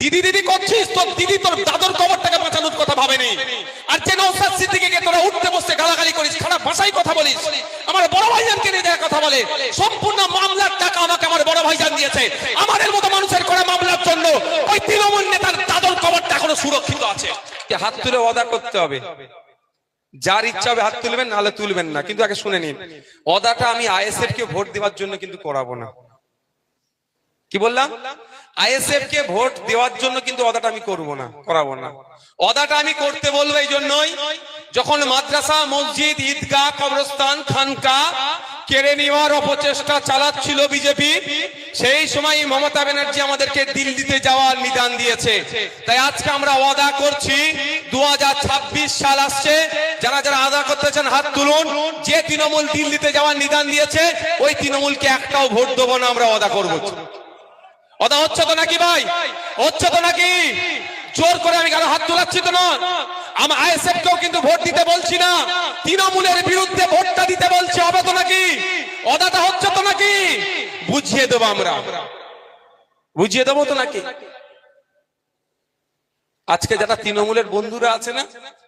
দিদি দিদি করছিস, তোর দিদি তোর দাদুর কবরটাকে বাঁচানোর কথা ভাবেনি। আর যে নওশাদ সিদ্দিকীকে তোরা উঠতে বসতে গালাগালি করিস, খারাপ ভাষায় কথা বলিস, আমার বড় ভাইজানকে নিয়ে দেয়া কথা বলে, সম্পূর্ণ মামলার টাকা আমাকে আমার বড় ভাইজান দিয়েছে। আমাদের মতো মানুষের করা মামলার জন্য ওই তৃণমূল নেতার দাদুর কবরটা এখনো সুরক্ষিত আছে। হাত তুলে ওয়াদা করতে হবে, যার ইচ্ছা হবে হাত তুলবেন, নাহলে তুলবেন না। কিন্তু আগে শুনে নিন, ওয়াদাটা আমি আইএসএফ কে ভোট দেওয়ার জন্য কিন্তু করাবো না। কি বললাম? আইএসএফ কে ভোট দেওয়ার জন্য কিন্তু ওয়াদাটা আমি করব না, করাবো না। ওয়াদাটা আমি করতে বলবো এই জন্যই, যখন মাদ্রাসা, মসজিদ, ঈদগাহ, কবরস্থান, খানকা কেড়ে নেওয়ার অপচেষ্টা চালাচ্ছিল বিজেপি, সেই সময় মমতা ব্যানার্জি আমাদেরকে দিল্লিতে যাওয়ার নিদান দিয়েছে। তাই আজকে আমরা ওয়াদা করছি, 2026 সাল আসছে, যারা যারা আদা করতেছেন হাত তুলুন। যে তৃণমূল দিল্লিতে যাওয়ার নিদান দিয়েছে, ওই তৃণমূলকে একটাও ভোট দেবো না, আমরা ওয়াদা করবো। ওদা হচ্ছে তো নাকি ভাই? হচ্ছে তো নাকি? জোর করে আমি কারো হাত তোলাচ্ছি তো না। আমি আইএসএফ কেও কিন্তু ভোট দিতে বলছি না, তৃণমূলের বিরুদ্ধে ভোটটা দিতে বলছি। হবে তো নাকি? ওদাটা হচ্ছে তো নাকি? বুঝিয়ে দেবো আমরা, বুঝিয়ে দেবো তো নাকি? আজকে যারা তৃণমূলের বন্ধুরা আছে না,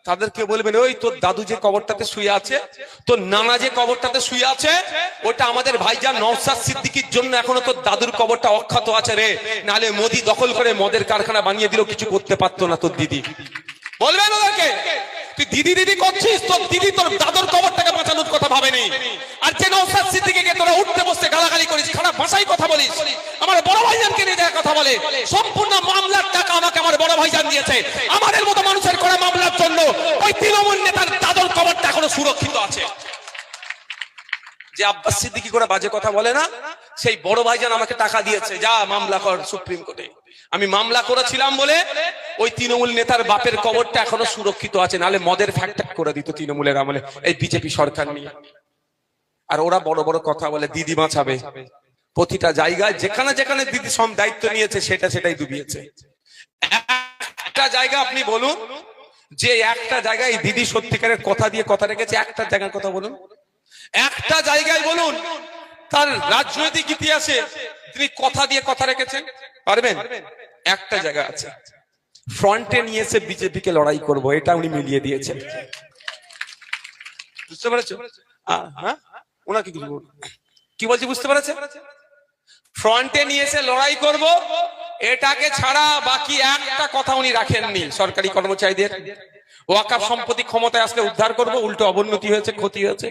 তাদেরকে বলবেন, ওই তোর দাদু যে কবরটাতে শুয়ে আছে, তোর নানা যে কবরটাতে শুয়ে আছে, ওটা আমাদের ভাইজান নওশাদ সিদ্দিকীর জন্য এখনো তোর দাদুর কবরটা অক্ষত আছে রে। নালে মোদি দখল করে মদের কারখানা বানিয়ে দিলেও কিছু করতে পারতো না তোর দিদি। বলবেন ওদেরকে, তুই দিদি দিদি করছিস, তোর দিদি তোর দাদুর কবরটাকে বাঁচানোর কথা ভাবেনি। আর যে নওশাদ সিদ্দিকীকে তোরা উঠতে বসতে গালাগালি করিস, খারাপ ভাষায় কথা বলিস, আমার বড় ভাইজানকে নিয়ে দেয়া কথা বলে, সম্পূর্ণ মামলার টাকা আমাকে আমার বড় ভাইজান দিয়েছে। আমাদের মতো মানুষের করা মামলার জন্য ওই তৃণমূল নেতার দাদুর কবরটা এখনো সুরক্ষিত আছে। যে আব্বাস সিদ্দিকী করে বাজে কথা বলে না, সেই বড় ভাইজান আমাকে টাকা দিয়েছে, যা মামলা কর সুপ্রিম কোর্টে। আমি মামলা করেছিলাম বলে ওই তৃণমূল নেতার বাপের কবরটা এখনো সুরক্ষিত আছে, নালে মদের ফ্যাক্টরি করে দিত তৃণমূলের আমলে এই বিজেপি সরকার নিয়ে। আর ওরা বড় বড় কথা বলে দিদি বাঁচাবে। প্রতিটা জায়গায় যেখানে যেখানে দিদি সব দায়িত্ব নিয়েছে, সেটাই ডুবিয়েছে। একটা জায়গা আপনি বলুন যে একটা জায়গায় দিদি সত্যিকারের কথা দিয়ে কথা রেখেছে, একটা জায়গার কথা বলুন, একটা জায়গায় বলুন তার রাজনৈতিক ইতিহাসে তিনি কথা দিয়ে কথা রেখেছেন, পারবেন? একটা জায়গা আছে, ফ্রন্টে নিয়ে এসে বিজেপিকে লড়াই করব, এটা উনি মিলিয়ে দিয়েছেন। বুঝতে পেরেছো? হ্যাঁ, ওনাকে কি বলছি বুঝতে পেরেছে? ফ্রন্টে নিয়ে এসে লড়াই করব, এটাকে ছাড়া বাকি একটা কথা উনি রাখেননি। সরকারি কর্মচারীদের ওয়াকাফ সম্পত্তি ক্ষমতায় আসলে উদ্ধার করব, উল্টো অবনতি হয়েছে, ক্ষতি হয়েছে।